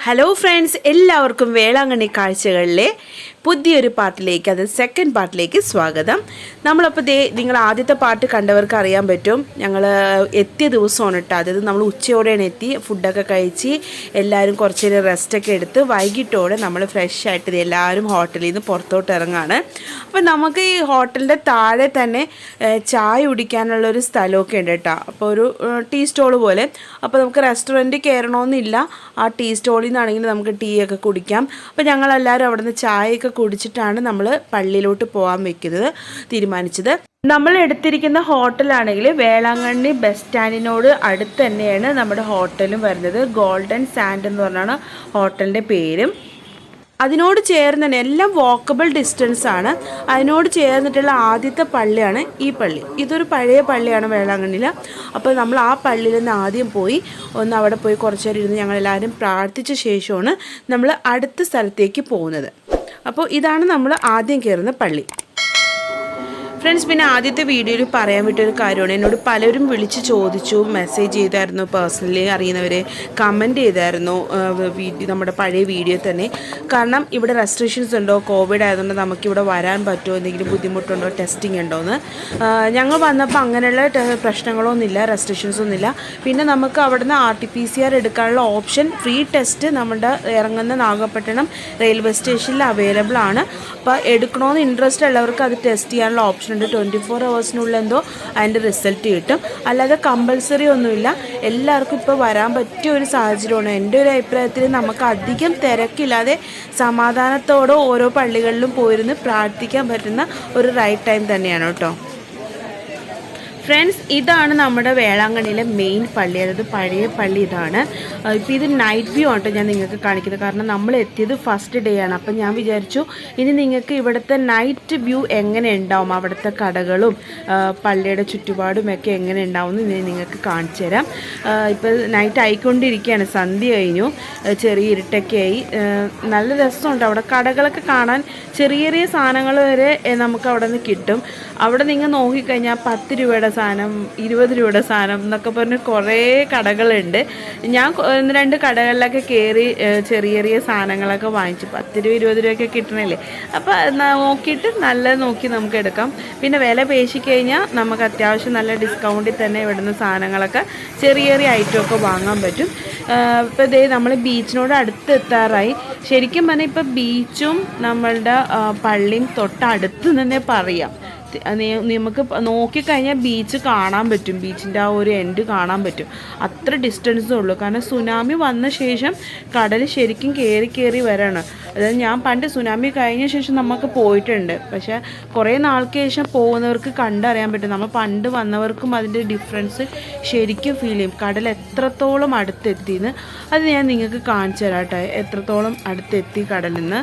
Hello friends, എല്ലാവർക്കും വേളാങ്കണ്ണി കാഴ്ചകളിലെ പുതിയൊരു പാട്ടിലേക്ക്, അത് സെക്കൻഡ് പാർട്ടിലേക്ക് സ്വാഗതം. നമ്മളപ്പോൾ നിങ്ങൾ ആദ്യത്തെ പാട്ട് കണ്ടവർക്ക് അറിയാൻ പറ്റും, ഞങ്ങൾ എത്തിയ ദിവസമാണ് കേട്ടോ. അതായത് നമ്മൾ ഉച്ചയോടെയാണ് എത്തി, ഫുഡൊക്കെ കഴിച്ച് എല്ലാവരും കുറച്ച് നേരം റെസ്റ്റൊക്കെ എടുത്ത് വൈകിട്ടോടെ നമ്മൾ ഫ്രഷ് ആയിട്ട് എല്ലാവരും ഹോട്ടലിൽ നിന്ന് പുറത്തോട്ട് ഇറങ്ങാണ്. അപ്പോൾ നമുക്ക് ഈ ഹോട്ടലിൻ്റെ താഴെ തന്നെ ചായ കുടിക്കാനുള്ളൊരു സ്ഥലമൊക്കെ ഉണ്ട് കേട്ടോ. അപ്പോൾ ഒരു ടീ സ്റ്റോൾ പോലെ. അപ്പോൾ നമുക്ക് റെസ്റ്റോറൻറ്റ് കയറണമെന്നില്ല, ആ ടീ സ്റ്റോളിൽ നിന്നാണെങ്കിൽ നമുക്ക് ടീ ഒക്കെ കുടിക്കാം. അപ്പോൾ ഞങ്ങളെല്ലാവരും അവിടെ നിന്ന് ചായയൊക്കെ കുടിച്ചിട്ടാണ് നമ്മൾ പള്ളിയിലോട്ട് പോകാൻ തീരുമാനിച്ചത്. നമ്മൾ എടുത്തിരിക്കുന്ന ഹോട്ടലാണെങ്കിൽ വേളാങ്കണ്ണി ബസ് സ്റ്റാൻഡിനോട് അടുത്ത് തന്നെയാണ് നമ്മുടെ ഹോട്ടലും വരുന്നത്. ഗോൾഡൻ സാൻഡ് എന്ന് പറഞ്ഞാണ് ഹോട്ടലിൻ്റെ പേരും. അതിനോട് ചേർന്ന് തന്നെ എല്ലാം വാക്കബിൾ ഡിസ്റ്റൻസ് ആണ്. അതിനോട് ചേർന്നിട്ടുള്ള ആദ്യത്തെ പള്ളിയാണ് ഈ പള്ളി. ഇതൊരു പഴയ പള്ളിയാണ് വേളാങ്കണ്ണിയിൽ. അപ്പോൾ നമ്മൾ ആ പള്ളിയിൽ നിന്ന് ആദ്യം പോയി അവിടെ പോയി കുറച്ച് നേരം ഇരുന്ന് ഞങ്ങളെല്ലാവരും പ്രാർത്ഥിച്ച ശേഷമാണ് നമ്മൾ അടുത്ത സ്ഥലത്തേക്ക് പോകുന്നത്. അപ്പോൾ ഇതാണ് നമ്മൾ ആദ്യം കയറുന്ന പള്ളി. ഫ്രണ്ട്സ്, പിന്നെ ആദ്യത്തെ വീഡിയോയിൽ പറയാൻ വിട്ടൊരു കാര്യമാണ്, എന്നോട് പലരും വിളിച്ച് ചോദിച്ചു, മെസ്സേജ് ചെയ്തായിരുന്നു, പേഴ്സണലി അറിയുന്നവർ കമൻറ്റ് ചെയ്തായിരുന്നു നമ്മുടെ പഴയ വീഡിയോ തന്നെ. കാരണം ഇവിടെ റെസ്ട്രിക്ഷൻസ് ഉണ്ടോ, കോവിഡ് ആയതുകൊണ്ട് നമുക്കിവിടെ വരാൻ പറ്റുമോ, എന്തെങ്കിലും ബുദ്ധിമുട്ടുണ്ടോ, ടെസ്റ്റിംഗ് ഉണ്ടോ എന്ന്. ഞങ്ങൾ വന്നപ്പോൾ അങ്ങനെയുള്ള പ്രശ്നങ്ങളൊന്നുമില്ല, റെസ്ട്രിക്ഷൻസ് ഒന്നുമില്ല. പിന്നെ നമുക്ക് അവിടുന്ന് RT-PCR എടുക്കാനുള്ള ഓപ്ഷൻ, ഫ്രീ ടെസ്റ്റ് നമ്മുടെ ഇറങ്ങുന്ന നാഗപട്ടണം റെയിൽവേ സ്റ്റേഷനിൽ അവൈലബിൾ ആണ്. അപ്പോൾ എടുക്കണമെന്ന് ഇൻട്രസ്റ്റ് ഉള്ളവർക്ക് അത് ടെസ്റ്റ് ചെയ്യാനുള്ള ഓപ്ഷൻ ഉണ്ട്. 24 hours എന്തോ അതിൻ്റെ റിസൾട്ട് കിട്ടും. അല്ലാതെ കമ്പൽസറി ഒന്നുമില്ല, എല്ലാവർക്കും ഇപ്പോൾ വരാൻ പറ്റിയ ഒരു സാഹചര്യമാണ്. എൻ്റെ ഒരു അഭിപ്രായത്തിൽ നമുക്ക് അധികം തിരക്കില്ലാതെ സമാധാനത്തോടെ ഓരോ പള്ളികളിലും പോയിരുന്ന് പ്രാർത്ഥിക്കാൻ പറ്റുന്ന ഒരു റൈറ്റ് ടൈം തന്നെയാണ് കേട്ടോ. ഫ്രണ്ട്സ്, ഇതാണ് നമ്മുടെ വേളാങ്കണ്ണിയിലെ മെയിൻ പള്ളി, അതായത് പഴയ പള്ളി ഇതാണ്. ഇപ്പോൾ ഇത് നൈറ്റ് വ്യൂ ആണ് ഞാൻ നിങ്ങൾക്ക് കാണിക്കുന്നത്, കാരണം നമ്മൾ എത്തിയത് ഫസ്റ്റ് ഡേ ആണ്. അപ്പം ഞാൻ വിചാരിച്ചു ഇനി നിങ്ങൾക്ക് ഇവിടുത്തെ നൈറ്റ് വ്യൂ എങ്ങനെ ഉണ്ടാവും, അവിടുത്തെ കടകളും പള്ളിയുടെ ചുറ്റുപാടുമൊക്കെ എങ്ങനെ ഉണ്ടാവും എന്ന് നിങ്ങൾക്ക് കാണിച്ചു തരാം. ഇപ്പോൾ നൈറ്റ് ആയിക്കൊണ്ടിരിക്കുകയാണ്, സന്ധ്യ കഴിഞ്ഞു, ചെറിയ ഇരുട്ടൊക്കെ ആയി. നല്ല രസമുണ്ട് അവിടെ കടകളൊക്കെ കാണാൻ. ചെറിയ ചെറിയ സാധനങ്ങൾ വരെ നമുക്ക് അവിടെ നിന്ന് കിട്ടും. അവിടെ നിങ്ങൾ നോക്കിക്കഴിഞ്ഞാൽ 10 രൂപയുടെ സാധനം, 20 രൂപയുടെ സാധനം എന്നൊക്കെ പറഞ്ഞ് കുറേ കടകളുണ്ട്. ഞാൻ 1-2 കടകളിലൊക്കെ കയറി ചെറിയ ചെറിയ സാധനങ്ങളൊക്കെ വാങ്ങിച്ചു. 10 രൂപ 20 രൂപയൊക്കെ കിട്ടണല്ലേ. അപ്പോൾ നോക്കിയിട്ട് നല്ല നോക്കി നമുക്ക് എടുക്കാം. പിന്നെ വില പേശിക്കഴിഞ്ഞാൽ നമുക്ക് അത്യാവശ്യം നല്ല ഡിസ്കൗണ്ടിൽ തന്നെ ഇവിടുന്ന് സാധനങ്ങളൊക്കെ ചെറിയ ചെറിയ ഐറ്റമൊക്കെ വാങ്ങാൻ പറ്റും. ഇപ്പോൾ ഇതേ നമ്മൾ ബീച്ചിനോട് അടുത്ത് എത്താറായി. ശരിക്കും പറഞ്ഞാൽ ഇപ്പോൾ ബീച്ചും നമ്മളുടെ പള്ളിയും തൊട്ടടുത്ത് തന്നെ പറയാം. നമുക്ക് നോക്കിക്കഴിഞ്ഞാൽ ബീച്ച് കാണാൻ പറ്റും, ബീച്ചിൻ്റെ ആ ഒരു എൻഡ് കാണാൻ പറ്റും. അത്ര ഡിസ്റ്റൻസേ ഉള്ളൂ. കാരണം സുനാമി വന്ന ശേഷം കടൽ ശരിക്കും കയറി വരാണ്. അതായത് ഞാൻ പണ്ട് സുനാമി കഴിഞ്ഞ ശേഷം നമുക്ക് പോയിട്ടുണ്ട്, പക്ഷേ കുറേ നാൾക്ക് ശേഷം പോകുന്നവർക്ക് കണ്ടറിയാൻ പറ്റും. നമ്മൾ പണ്ട് വന്നവർക്കും അതിൻ്റെ ഡിഫറൻസ് ശരിക്കും ഫീൽ ചെയ്യും. കടൽ എത്രത്തോളം അടുത്തെത്തിയെന്ന് അത് ഞാൻ നിങ്ങൾക്ക് കാണിച്ചു തരാം കേട്ടോ, എത്രത്തോളം അടുത്തെത്തി കടലിൽ നിന്ന്.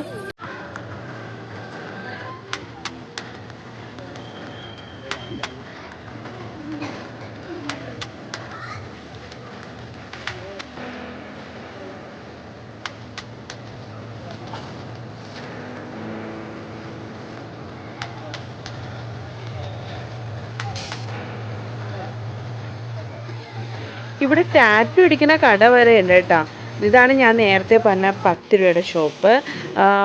ഇവിടെ ടാറ്റു അടിക്കുന്ന കട വരെ ഉണ്ട് കേട്ടോ. ഇതാണ് ഞാൻ നേരത്തെ പറഞ്ഞ 10 രൂപയുടെ ഷോപ്പ്.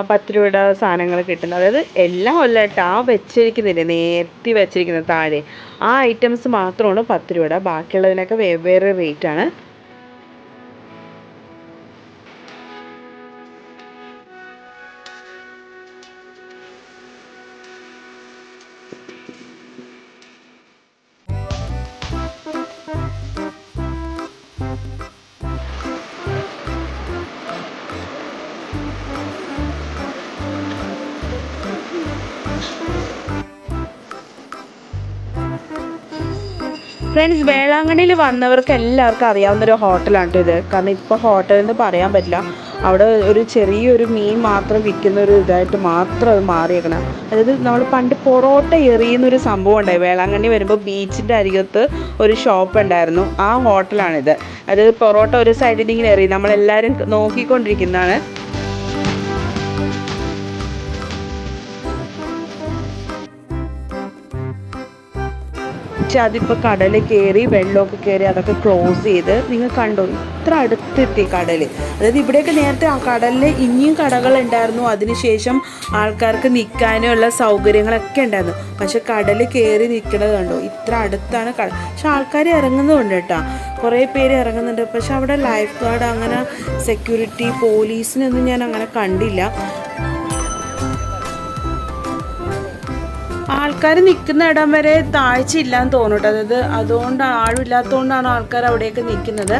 10 രൂപയുടെ സാധനങ്ങൾ കിട്ടുന്നത്, അതായത് എല്ലാം അല്ല കേട്ടോ, ആ വെച്ചിരിക്കുന്നില്ലേ നേരത്തെ വെച്ചിരിക്കുന്നത് താഴെ, ആ ഐറ്റംസ് മാത്രമാണ് 10 രൂപയുടെ. ബാക്കിയുള്ളതിനൊക്കെ വെവ്വേറെ റേറ്റാണ്. ഫ്രണ്ട്സ്, വേളാങ്കണ്ണിയിൽ വന്നവർക്ക് എല്ലാവർക്കും അറിയാവുന്നൊരു ഹോട്ടലാണ് ഇത്. കാരണം ഇപ്പോൾ ഹോട്ടലെന്ന് പറയാൻ പറ്റില്ല, അവിടെ ഒരു ചെറിയൊരു മീൻ മാത്രം വിൽക്കുന്ന ഒരു ഇതായിട്ട് മാത്രം അത് മാറിയേക്കണം. അതായത് നമ്മൾ പണ്ട് പൊറോട്ട എറിയുന്നൊരു സംഭവം ഉണ്ടായി. വേളാങ്കണ്ണി വരുമ്പോൾ ബീച്ചിൻ്റെ അരികത്ത് ഒരു ഷോപ്പ് ഉണ്ടായിരുന്നു, ആ ഹോട്ടലാണിത്. അതായത് പൊറോട്ട ഒരു സൈഡിൽ ഇങ്ങനെ എറിയും, നമ്മളെല്ലാവരും നോക്കിക്കൊണ്ടിരിക്കുന്നതാണ്. ബീച്ച് അതിപ്പോൾ കടൽ കയറി വെള്ളമൊക്കെ കയറി അതൊക്കെ ക്ലോസ് ചെയ്ത് നിങ്ങൾ കണ്ടോ ഇത്ര അടുത്തെത്തി കടൽ. അതായത് ഇവിടെയൊക്കെ നേരത്തെ ആ കടലിൽ ഇനിയും കടകളുണ്ടായിരുന്നു, അതിനുശേഷം ആൾക്കാർക്ക് നിൽക്കാനുള്ള സൗകര്യങ്ങളൊക്കെ ഉണ്ടായിരുന്നു. പക്ഷെ കടൽ കയറി നിൽക്കുന്നത് കണ്ടോ ഇത്ര അടുത്താണ് കടൽ. പക്ഷെ ആൾക്കാർ ഇറങ്ങുന്നുണ്ട് കേട്ടോ, കുറേ പേര് ഇറങ്ങുന്നുണ്ട്. പക്ഷെ അവിടെ ലൈഫ് ഗാർഡ് അങ്ങനെ സെക്യൂരിറ്റി പോലീസിനൊന്നും ഞാൻ അങ്ങനെ കണ്ടില്ല. ആൾക്കാർ നിൽക്കുന്ന ഇടം വരെ താഴ്ചയില്ലാന്ന് തോന്നട്ടെ, അതായത് അതുകൊണ്ട് ആളില്ലാത്തതുകൊണ്ടാണ് ആൾക്കാർ അവിടെയൊക്കെ നിൽക്കുന്നത്.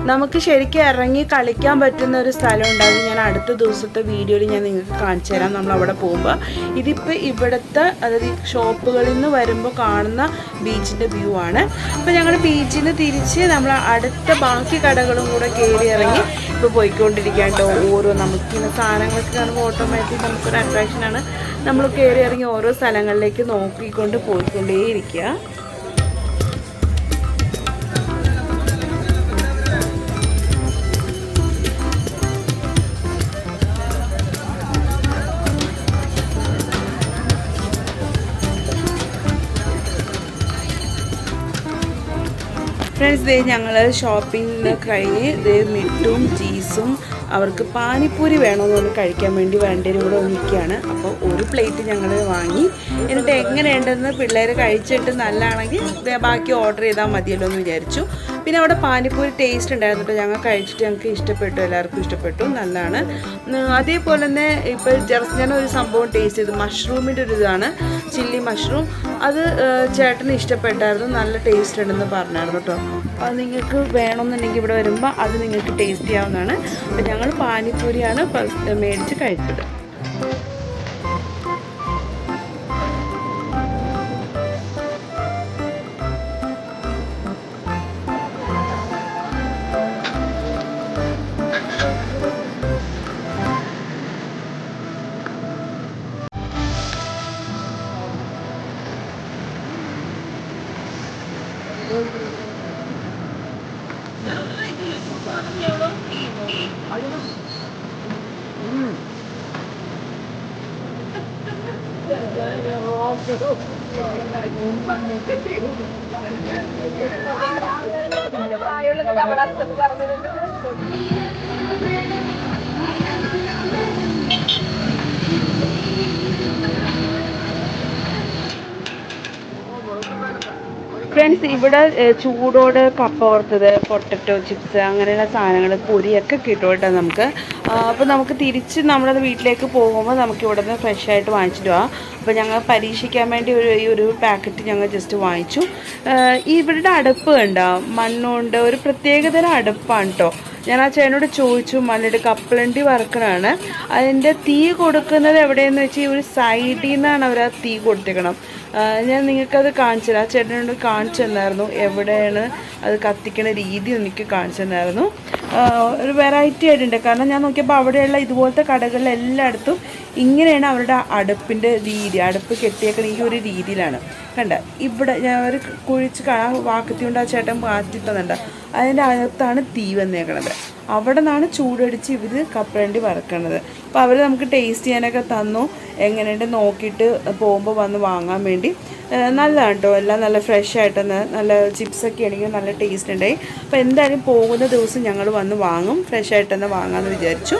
നമുക്ക് ശരിക്കും ഇറങ്ങി കളിക്കാൻ പറ്റുന്ന ഒരു സ്ഥലം ഉണ്ടാകും. ഞാൻ അടുത്ത ദിവസത്തെ വീഡിയോയിൽ ഞാൻ നിങ്ങൾക്ക് കാണിച്ചു തരാം നമ്മൾ അവിടെ പോകുമ്പോൾ. ഇതിപ്പോൾ ഇവിടുത്തെ അതായത് ഈ ഷോപ്പുകളിൽ നിന്ന് വരുമ്പോൾ കാണുന്ന ബീച്ചിൻ്റെ വ്യൂ ആണ്. അപ്പോൾ ഞങ്ങൾ ബീച്ചിൽ നിന്ന് തിരിച്ച് നമ്മൾ അടുത്ത ബാക്കി കടകളും കൂടെ കയറി ഇറങ്ങി ഇപ്പോൾ പോയിക്കൊണ്ടിരിക്കാൻ കേട്ടോ. ഓരോ നമുക്കിങ്ങനെ സാധനങ്ങളൊക്കെ കാണുമ്പോൾ ഓട്ടോമാറ്റിക് നമുക്കൊരു അട്രാക്ഷനാണ്. നമ്മൾ കയറി ഇറങ്ങി ഓരോ സ്ഥലങ്ങളിലേക്ക് നോക്കിക്കൊണ്ട് പോയിക്കൊണ്ടേയിരിക്കുക. ഫ്രണ്ട്സ്, ഞങ്ങൾ ഷോപ്പിംഗ് കഴിഞ്ഞ് മിട്ടും ചീസും അവർക്ക് പാനിപ്പൂരി വേണമെന്ന് കഴിക്കാൻ വേണ്ടി വേണ്ടവരും കൂടെ നിൽക്കുകയാണ്. അപ്പോൾ ഒരു പ്ലേറ്റ് ഞങ്ങൾ വാങ്ങി. എന്നിട്ട് എങ്ങനെയുണ്ടെന്ന് പിള്ളേർ കഴിച്ചിട്ട് നല്ലതാണെങ്കിൽ ബാക്കി ഓർഡർ ചെയ്താൽ മതിയല്ലോ എന്ന് വിചാരിച്ചു. പിന്നെ അവിടെ പാനിപ്പൂരി ടേസ്റ്റ് ഉണ്ടായിരുന്നു, ഞങ്ങൾ കഴിച്ചിട്ട് ഞങ്ങൾക്ക് ഇഷ്ടപ്പെട്ടു, എല്ലാവർക്കും ഇഷ്ടപ്പെട്ടു, നല്ലതാണ്. അതേപോലെ തന്നെ ഇപ്പോൾ ഞാനൊരു സംഭവം ടേസ്റ്റ് ചെയ്തു, മഷ്റൂമിൻ്റെ ഒരു ഇതാണ്, ചില്ലി മഷ്റൂം. അത് ചേട്ടന് ഇഷ്ടപ്പെട്ടായിരുന്നു, നല്ല ടേസ്റ്റ് ഉണ്ടെന്ന് പറഞ്ഞായിരുന്നു കേട്ടോ. അത് നിങ്ങൾക്ക് വേണമെന്നുണ്ടെങ്കിൽ ഇവിടെ വരുമ്പോൾ അത് നിങ്ങൾക്ക് ടേസ്റ്റ് ചെയ്യാവുന്നതാണ്. അപ്പോൾ ഞങ്ങൾ പാനിപ്പൂരിയാണ് മേടിച്ച് കഴിച്ചത്. ഫ്രണ്ട്സ്, ഇവിടെ ചൂടോട് കപ്പ വറുത്തത്, പൊട്ടറ്റോ ചിപ്സ് അങ്ങനെയുള്ള സാധനങ്ങൾ, പൊരിയൊക്കെ കിട്ടും കേട്ടോ നമുക്ക്. അപ്പോൾ നമുക്ക് തിരിച്ച് നമ്മുടെ വീട്ടിലേക്ക് പോകുമ്പോൾ നമുക്ക് ഇവിടെ നിന്ന് ഫ്രഷായിട്ട് വാങ്ങിച്ചിട്ട് പോകാം. അപ്പോൾ ഞങ്ങൾ പരീക്ഷിക്കാൻ വേണ്ടി ഒരു പാക്കറ്റ് ഞങ്ങൾ ജസ്റ്റ് വാങ്ങിച്ചു. ഇവരുടെ അടുപ്പ് കണ്ടോ, മണ്ണുകൊണ്ട് ഒരു പ്രത്യേകതരം അടുപ്പാണ് കേട്ടോ. ഞാൻ ആ ചേട്ടനോട് ചോദിച്ചു, മണ്ണിട്ട് കപ്പലണ്ടി വറുക്കണതാണ്. അതിൻ്റെ തീ കൊടുക്കുന്നത് എവിടെയെന്ന് വെച്ചാൽ ഒരു സൈഡിൽ നിന്നാണ് അവർ ആ തീ കൊടുത്തേക്കണം. ഞാൻ നിങ്ങൾക്കത് കാണിച്ചു തരാം. ആ ചേട്ടനോട് കാണിച്ചു തന്നായിരുന്നു, എവിടെയാണ് അത് കത്തിക്കണ രീതി എനിക്ക് കാണിച്ചു തന്നായിരുന്നു. ഒരു വെറൈറ്റി ആയിട്ടുണ്ട്, കാരണം ഞാൻ നോക്കിയപ്പോൾ അവിടെയുള്ള ഇതുപോലത്തെ കടകളിൽ എല്ലായിടത്തും ഇങ്ങനെയാണ് അവരുടെ അടുപ്പിൻ്റെ രീതി. അടുപ്പ് കെട്ടിയേക്കണമെങ്കിൽ ഒരു രീതിയിലാണ് കണ്ട. ഇവിടെ ഞാൻ ഒരു കുഴിച്ച് വാക്കത്തി കൊണ്ട് ആ ചേട്ടൻ മാറ്റി തന്നിട്ടുണ്ട്, അതിൻ്റെ അകത്താണ് തീ വന്നേക്കണത്. അവിടെ നിന്നാണ് ചൂടടിച്ച് ഇവർ കപ്പലണ്ടി വറക്കണത്. അപ്പോൾ അവർ നമുക്ക് ടേസ്റ്റ് ചെയ്യാനൊക്കെ തന്നു. എങ്ങനെയുണ്ട് നോക്കിയിട്ട് പോകുമ്പോൾ വന്ന് വാങ്ങാൻ വേണ്ടി. നല്ലതാണ് കേട്ടോ, എല്ലാം നല്ല ഫ്രഷ് ആയിട്ടെന്ന്, നല്ല ചിപ്സൊക്കെ ആണെങ്കിൽ നല്ല ടേസ്റ്റ് ഉണ്ടായി. അപ്പോൾ എന്തായാലും പോകുന്ന ദിവസം ഞങ്ങൾ വന്ന് വാങ്ങും, ഫ്രഷ് ആയിട്ടെന്ന് വാങ്ങാമെന്ന് വിചാരിച്ചു.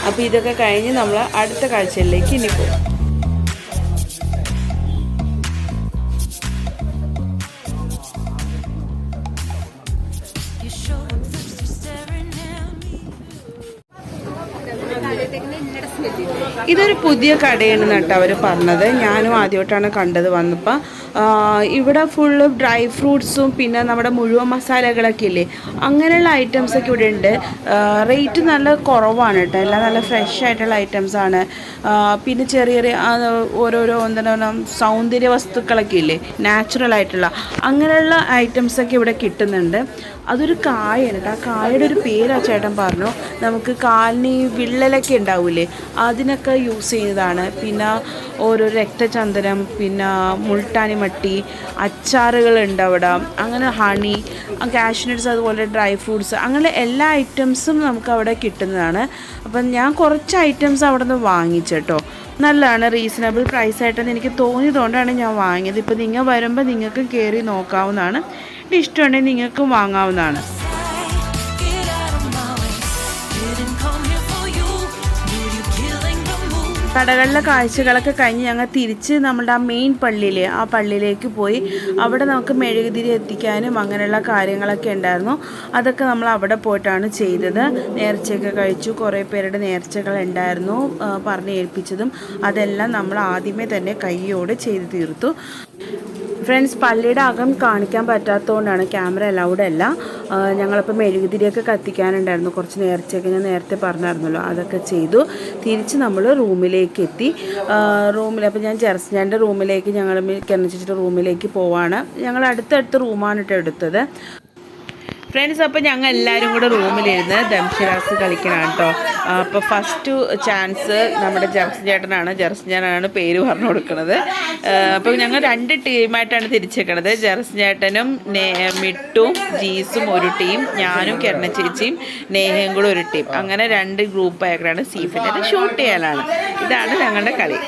അപ്പോൾ ഇതൊക്കെ കഴിഞ്ഞ് നമ്മൾ അടുത്ത കാഴ്ചയിലേക്ക് ഇനി പോകും. ഇതൊരു പുതിയ കടയാണ് കേട്ടോ അവർ പറഞ്ഞത്. ഞാനും ആദ്യമായിട്ടാണ് കണ്ടത് വന്നപ്പോൾ. ഇവിടെ ഫുള്ള് ഡ്രൈ ഫ്രൂട്ട്സും പിന്നെ നമ്മുടെ മുഴുവൻ മസാലകളൊക്കെ ഇല്ലേ, അങ്ങനെയുള്ള ഐറ്റംസൊക്കെ ഇവിടെ ഉണ്ട്. റേറ്റ് നല്ല കുറവാണ് കേട്ടോ, എല്ലാം നല്ല ഫ്രഷ് ആയിട്ടുള്ള ഐറ്റംസാണ്. പിന്നെ ചെറിയ ചെറിയ ഓരോരോ എന്താണ് സൗന്ദര്യ വസ്തുക്കളൊക്കെ ഇല്ലേ, നാച്ചുറൽ ആയിട്ടുള്ള അങ്ങനെയുള്ള ഐറ്റംസൊക്കെ ഇവിടെ കിട്ടുന്നുണ്ട്. അതൊരു കായാണ് കേട്ടോ, ആ കായയുടെ ഒരു പേര് ആ ചേട്ടൻ പറഞ്ഞു. നമുക്ക് കാലിന് വിള്ളലൊക്കെ ഉണ്ടാവില്ലേ, അതിനൊക്കെ യൂസ് ചെയ്യുന്നതാണ്. പിന്നെ ഓരോ രക്തചന്ദനം, പിന്നെ മുൾട്ടാനി മട്ടി, അച്ചാറുകളുണ്ട് അവിടെ, അങ്ങനെ ഹണി, കാഷ്നട്ട്സ്, അതുപോലെ ഡ്രൈ ഫ്രൂട്ട്സ്, അങ്ങനെ എല്ലാ ഐറ്റംസും നമുക്ക് അവിടെ കിട്ടുന്നതാണ്. അപ്പം ഞാൻ കുറച്ച് ഐറ്റംസ് അവിടെ നിന്ന് വാങ്ങിച്ചു കേട്ടോ. നല്ലതാണ്, റീസണബിൾ പ്രൈസായിട്ടെന്ന് എനിക്ക് തോന്നിയതുകൊണ്ടാണ് ഞാൻ വാങ്ങിയത്. ഇപ്പോൾ നിങ്ങൾ വരുമ്പോൾ നിങ്ങൾക്ക് കയറി നോക്കാവുന്നതാണ്, ഇഷ്ടമുണ്ടെങ്കിൽ നിങ്ങൾക്കും വാങ്ങാവുന്നതാണ്. കടകളിലെ കാഴ്ചകളൊക്കെ കഴിഞ്ഞ് ഞങ്ങൾ തിരിച്ച് നമ്മുടെ ആ മെയിൻ പള്ളിയിൽ ആ പള്ളിയിലേക്ക് പോയി. അവിടെ നമുക്ക് മെഴുകുതിരി എത്തിക്കാനും അങ്ങനെയുള്ള കാര്യങ്ങളൊക്കെ ഉണ്ടായിരുന്നു. അതൊക്കെ നമ്മൾ അവിടെ പോയിട്ടാണ് ചെയ്തത്. നേർച്ചയൊക്കെ കഴിച്ചു. കുറേ പേരുടെ നേർച്ചകൾ ഉണ്ടായിരുന്നു പറഞ്ഞ് ഏൽപ്പിച്ചതും. അതെല്ലാം നമ്മൾ ആദ്യമേ തന്നെ കൈയോടെ ചെയ്ത് തീർത്തു. ഫ്രണ്ട്സ്, പള്ളിയുടെ അകം കാണിക്കാൻ പറ്റാത്തതുകൊണ്ടാണ് ക്യാമറ അലൗഡ് അല്ല. ഞങ്ങളിപ്പോൾ മെഴുകുതിരിയൊക്കെ കത്തിക്കാനുണ്ടായിരുന്നു, കുറച്ച് നേർച്ചയൊക്കെ ഞാൻ നേരത്തെ പറഞ്ഞായിരുന്നല്ലോ, അതൊക്കെ ചെയ്തു. തിരിച്ച് നമ്മൾ റൂമിലേക്ക് എത്തി. അപ്പോൾ ഞാൻ ജെറസ്ജാൻ്റെ റൂമിലേക്ക് ഞങ്ങൾ കിണച്ചിട്ട് റൂമിലേക്ക് പോവാണ്. ഞങ്ങൾ അടുത്തടുത്ത് റൂമാണ് കേട്ടോ എടുത്തത്. ഫ്രണ്ട്സ്, അപ്പോൾ ഞങ്ങൾ എല്ലാവരും കൂടെ റൂമിലിരുന്ന് ദംഷിറാസ് കളിക്കണം കേട്ടോ. അപ്പോൾ ഫസ്റ്റ് ചാൻസ് നമ്മുടെ ജെറസ്ജാനാണ് പേര് പറഞ്ഞു കൊടുക്കുന്നത്. അപ്പോൾ ഞങ്ങൾ 2 ടീമായിട്ടാണ് തിരിച്ചേക്കണത്. ജെറസ്ജേട്ടനും മിട്ടും ജീസും ഒരു ടീം, ഞാനും കിരണ ചേച്ചിയും നേഹയും കൂടെ ഒരു ടീം. അങ്ങനെ 2 ഗ്രൂപ്പായിട്ടാണ് സീഫിനെ ഷൂട്ട് ചെയ്യാനാണ്. ഇതാണ് ഞങ്ങളുടെ കളി.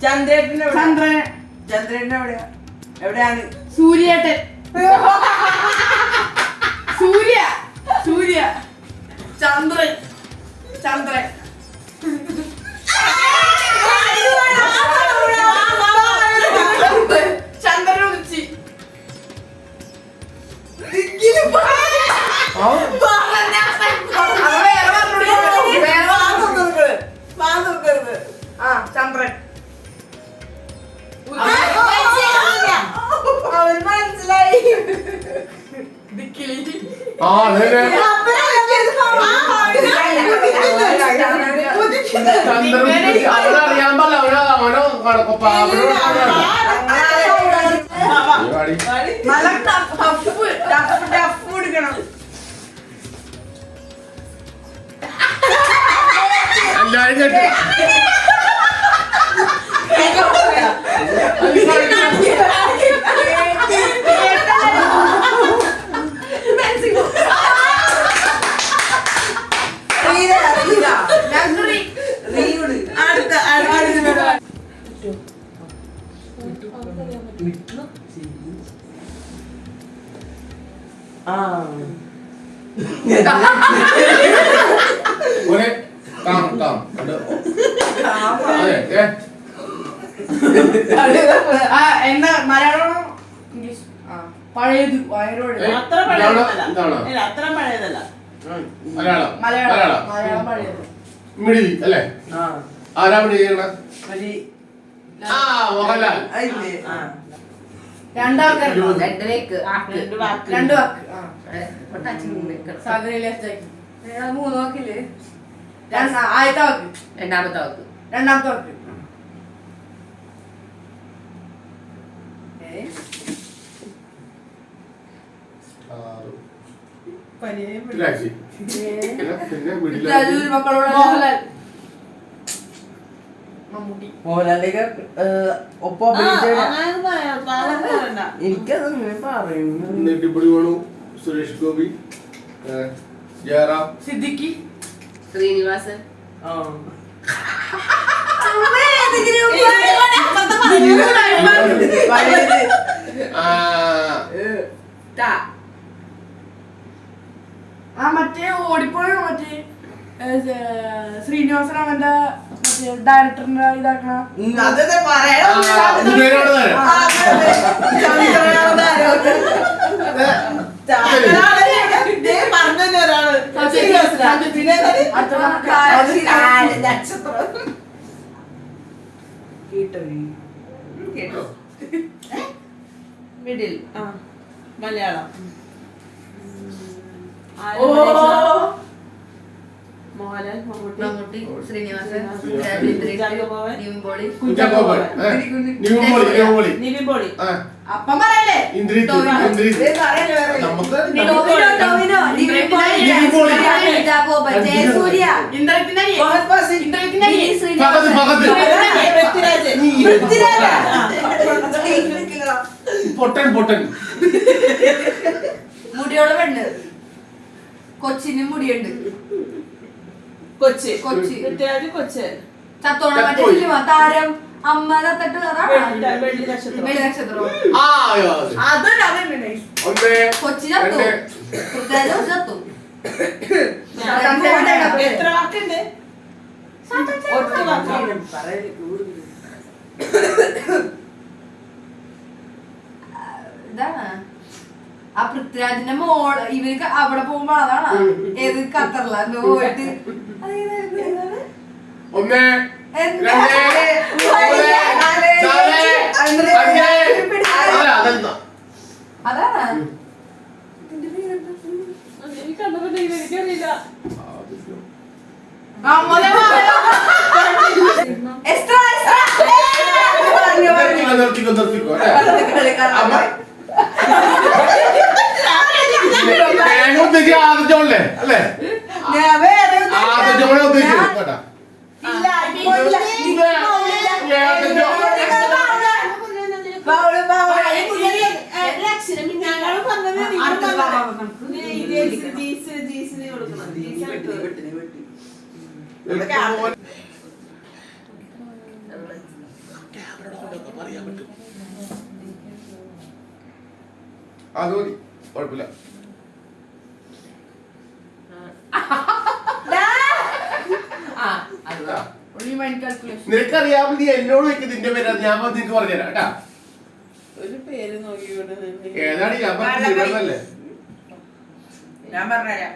ചന്ദ്രൻ എവിടെയാണ്? സൂര്യേട്ടൻ. സൂര്യ ചന്ദ്രൻ ചന്ദ്രൻ ചന്ദ്രനുച്ചി ചന്ദ്രൻ മനസ്സിലായി. എന്നാ മലയാളം ഇംഗ്ലീഷ് പഴയത് അത്ര പഴയതല്ല. മലയാളം പഴയത് അല്ലേ? ആരാ ചെയ്യണ? മോഹൻലാൽ. 2 വാക്ക് സാഗരയിലെ 3 വാക്കില്ലേ? ആദ്യത്തെ വാക്ക്, രണ്ടാമത്തെ വാക്ക്. മോഹൻലാലിലേക്ക് ഒപ്പം എനിക്കത് പറയുന്നു. സുരേഷ് ഗോപി, ജയറാം, സിദ്ദിഖി, ശ്രീനിവാസൻ. മറ്റേ ഓടിപ്പോയോ മറ്റേ ശ്രീനിവാസൻ അവന്റെ ഡയറക്ടറിന്റെ ഇതാക്കണ മിഡിൽ മലയാളം. മോഹൻലാൽ, മമ്മൂട്ടി, ശ്രീനിവാസൻ, നിവിൻ പോളി. അപ്പം പറയല്ലേ പൊട്ടൻ പൊട്ടൻ. മുടിയുള്ള പെണ്ണ്. കൊച്ചിന് മുടിയുണ്ട്. കൊച്ചി കൊച്ചി. പൃഥ്വിരാജ് കൊച്ച്. ചത്തോണ മറ്റേ സിനിമ താരം അമ്മ തട്ടിട്ട് വെള്ളി നക്ഷത്രം. വെള്ളി നക്ഷത്രം. ആ അയ്യോ, അത്. അതൊരു അതെന്നെ. ഒന്ന് കൊച്ചി ചത്തു. രണ്ട്. പൃഥ്വിരാജ് കൊച്ചി ചത്തു. എത്ര വാക്കുണ്ട്? ഒറ്റ വാക്കാണ്. ഇതാണ് ആ പൃഥ്വിരാജിന്റെ മോള്. ഇവർക്ക് അവിടെ പോകുമ്പോ അതാണ് ഏത് ഖത്തറില പോയിട്ട് ഒന്ന് എന്ത്? രണ്ട് മൂന്ന് നാല് അഞ്ച് അല്ല അതെന്താ അതാണ് എനിക്ക് കണ്ടപ്പോൾ എനിക്കറിയില്ല. നിർത്തിക്കോ നിർത്തിക്കോ അല്ലേ ഞാൻ ഉദ്ദേശിച്ച ആദ്യജോളല്ലേ അല്ലേ ആദ്യജോളെ ഉദ്ദേശിച്ചു കേട്ടാ അത് മതി കുഴപ്പമില്ല നിനക്കറിയാമോ നീ എന്നോട് വെക്ക് നിന്റെ പേര് ഞാൻ നിനക്ക് പറഞ്ഞുതരാം കേട്ടാ ഒരു പേര് നോക്കിക്കൊണ്ട് ഏതാണ് ഞാൻ പറഞ്ഞല്ലേ ഞാൻ പറഞ്ഞുതരാം.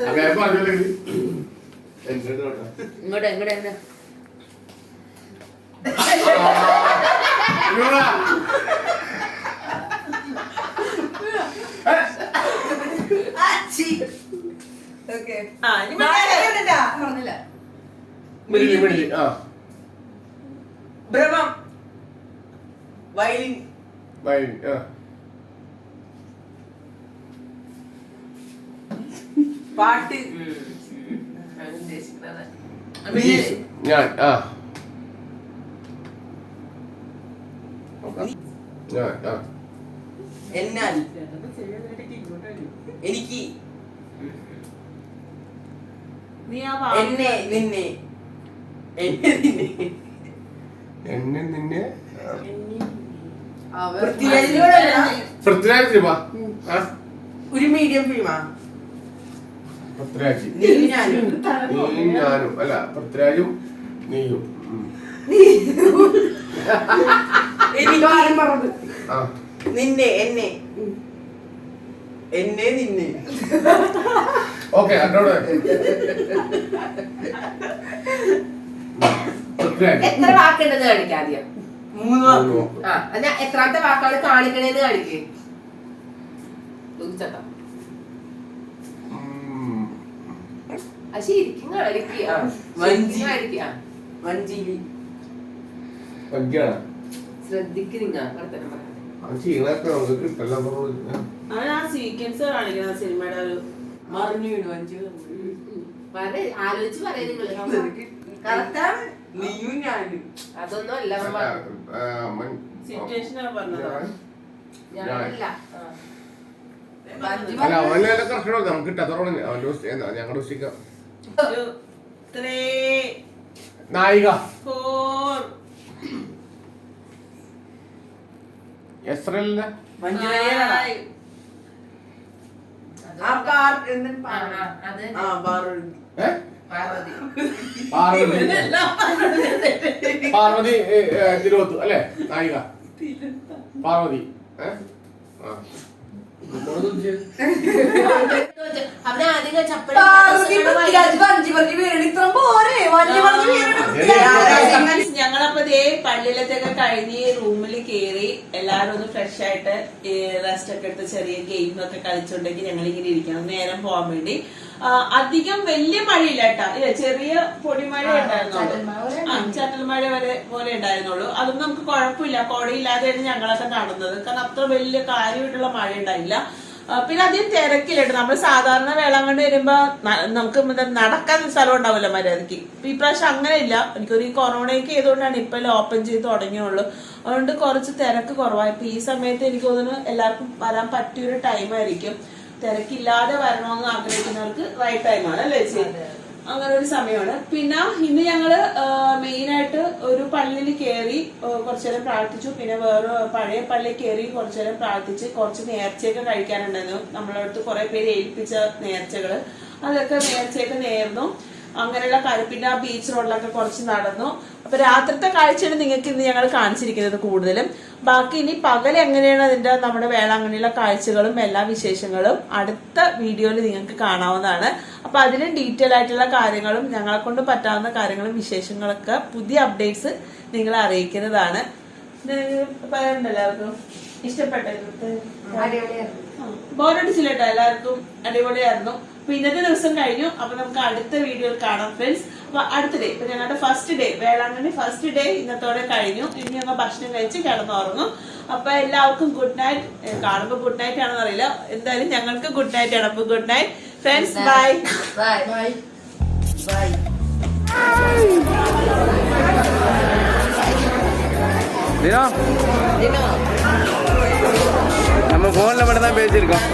അങ്ങനെ പറഞ്ഞില്ലെങ്കിൽ എന്റെ കേട്ടോ ഇങ്ങോട്ട് എങ്ങോട്ട് പറഞ്ഞില്ല. മിടിലി മിടിലി ആ ഭ്രമം. വയലിൻ. വയലിൻ ആ പാട്ട്. ഞാൻ ആ ഞാൻ ആ എന്നാൽ എനിക്ക് നീ ആ എന്നെ നിന്നെ എന്നെ നിന്നെ എന്നെ നിന്നെ പൃഥ്വിരാജ് പൃഥ്വിരാജ് സിനിമ ആ ഒരു മീഡിയം ഫിലിമാ. പൃഥ്വിരാജ് നീ ഞാനും നീയും ഞാനും അല്ല പൃഥ്വിരാജും നീയും എനിക്ക് ആ നിന്നെ എന്നെ എന്നെ നിന്നെ ഓക്കെ എന്നോട് പൃഥ്വിരാജ് എത്ര വാക്കുണ്ടെന്ന് കാണിക്കാം ആദ്യം. 3 വാക്ക്. ആ എന്നാ എത്രാമത്തെ വാക്കാണ് കാണിക്കണേന്ന് കാണിക്കേ. ചേട്ടാ അത് ശരിക്കും കാണിക്കുക. വഞ്ചി. കാണിക്കുക. വഞ്ചിലി. വഞ്ചിയാണ് ശ്രദ്ധിക്ക് നിങ്ങ വർത്തനം പറയാം. അത് ചെയ്യണൊക്കെ നമുക്ക് കിട്ടല്ല അവൻ ആ സീക്വൻസ് കാണിക്കുന്ന സിനിമയുടെ ഒരു മറിഞ്ഞു വീണു വഞ്ചി. ആലോചിച്ച് പറയാം നിങ്ങള്. കറക്റ്റാണ്. നീയും ഞാനും. അതൊന്നും അല്ല സിറ്റുവേഷനാണ് പറഞ്ഞത്. ഞാനല്ല അല്ല അവനെ കറക്റ്റ് നമുക്ക് കിട്ടാത്തോടെ അവന്റെ ഞങ്ങളുടെ ഉച്ചയ്ക്ക് 3 നായിക 4 എസ്രല്ല മഞ്ജുരയാണ്. 5 ആ ബാർ എന്തിന് ആ ബാർ പാർവതി. പാർവതി തിരുവത്തു അല്ലേ നായിക പാർവതി അവനെ ആദ്യം ചപ്പടി ഞങ്ങളപ്പോ ദേ പള്ളിയിലത്തൊക്കെ കഴിഞ്ഞ് റൂമിൽ കേറി എല്ലാരും ഒന്ന് ഫ്രഷ് ആയിട്ട് റെസ്റ്റ് ഒക്കെ എടുത്ത് ചെറിയ ഗെയിം ഒക്കെ കളിച്ചോണ്ടെങ്കിൽ ഞങ്ങൾ ഇങ്ങനെ ഇരിക്കണം നേരം പോകാൻ വേണ്ടി. അധികം വലിയ മഴയില്ല കേട്ടാ, ഇല്ല ചെറിയ പൊടിമഴ ഉണ്ടായിരുന്നുള്ളൂ, ചാറ്റൽ മഴ വരെ പോലെ ഉണ്ടായിരുന്നുള്ളൂ. അതൊന്നും നമുക്ക് കുഴപ്പമില്ല, കോടയില്ലാതെയാണ് ഞങ്ങളൊക്കെ നടന്നത്, കാരണം അത്ര വലിയ കാര്യമായിട്ടുള്ള മഴ ഉണ്ടായില്ല. പിന്നെ അധികം തിരക്കില്ലേട്ടോ. നമ്മൾ സാധാരണ വേളാങ്കണ്ണി വരുമ്പോ നമുക്ക് നടക്കാൻ സ്ഥലം ഉണ്ടാവില്ല മര്യാദക്ക്. ഇപ്പൊ ഈ പ്രാവശ്യം അങ്ങനെ ഇല്ല. എനിക്കൊരു കൊറോണയൊക്കെ ചെയ്തുകൊണ്ടാണ് ഇപ്പൊ ഓപ്പൺ ചെയ്ത് തുടങ്ങിയുള്ളൂ. അതുകൊണ്ട് കുറച്ച് തിരക്ക് കുറവായി. ഇപ്പൊ ഈ സമയത്ത് എനിക്ക് തോന്നുന്നു എല്ലാവർക്കും വരാൻ പറ്റിയൊരു ടൈമായിരിക്കും. തിരക്കില്ലാതെ വരണമെന്ന് ആഗ്രഹിക്കുന്നവർക്ക് റൈറ്റ് ടൈമാണ് അല്ലേ ചേച്ചി? അങ്ങനെ ഒരു സമയമാണ്. പിന്നെ ഇന്ന് ഞങ്ങള് മെയിനായിട്ട് ഒരു പള്ളിയിൽ കയറി കുറച്ചു നേരം പ്രാർത്ഥിച്ചു. പിന്നെ വേറെ പഴയ പള്ളിയിൽ കയറി കുറച്ചു നേരം പ്രാർത്ഥിച്ച് കുറച്ച് നേർച്ചയൊക്കെ കഴിക്കാനുണ്ടായിരുന്നു. നമ്മളെ അടുത്ത് കുറെ പേര് ഏൽപ്പിച്ച നേർച്ചകള്, അതൊക്കെ നേർച്ചയൊക്കെ നേർന്നു. അങ്ങനെയുള്ള കാര്യം. പിന്നെ ആ ബീച്ച് റോഡിലൊക്കെ കുറച്ച് നടന്നു. അപ്പൊ രാത്രിത്തെ കാഴ്ചയാണ് നിങ്ങൾക്ക് ഇന്ന് ഞങ്ങൾ കാണിച്ചിരിക്കുന്നത് കൂടുതലും. ബാക്കി ഇനി പകൽ എങ്ങനെയാണ് അതിന്റെ നമ്മുടെ വേളാങ്കണ്ണിയിലെ കാഴ്ചകളും എല്ലാ വിശേഷങ്ങളും അടുത്ത വീഡിയോയിൽ നിങ്ങൾക്ക് കാണാവുന്നതാണ്. അപ്പൊ അതിലും ഡീറ്റെയിൽ ആയിട്ടുള്ള കാര്യങ്ങളും ഞങ്ങളെ കൊണ്ട് പറ്റാവുന്ന കാര്യങ്ങളും വിശേഷങ്ങളൊക്കെ പുതിയ അപ്ഡേറ്റ്സ് നിങ്ങളെ അറിയിക്കുന്നതാണ്. പറയാറുണ്ട് എല്ലാവർക്കും ഇഷ്ടപ്പെട്ടു, ബോറടിച്ചില്ലട്ടോ, എല്ലാവർക്കും അടിപൊളിയായിരുന്നു. അപ്പൊ ഇന്നത്തെ ദിവസം കഴിഞ്ഞു. അപ്പൊ നമുക്ക് അടുത്ത വീഡിയോയിൽ കാണാം ഫ്രണ്ട്സ്. അപ്പൊ അടുത്ത ഡേ, ഇപ്പൊ ഞങ്ങളുടെ first day Velankanni first day ഇന്നത്തോടെ കഴിഞ്ഞു. ഇനി ഞങ്ങൾ ഭക്ഷണം കഴിച്ച് കിടന്നുറങ്ങും. അപ്പൊ എല്ലാവർക്കും ഗുഡ് നൈറ്റ്. കാണുമ്പോ ഗുഡ് നൈറ്റ് ആണെന്ന് അറിയില്ല, എന്തായാലും ഞങ്ങൾക്ക് ഗുഡ് നൈറ്റ് ആണ്. അപ്പൊ good night friends, bye bye bye bye. நம்ம போன்ல மட்டும் தான் பேசியிருக்கோம்.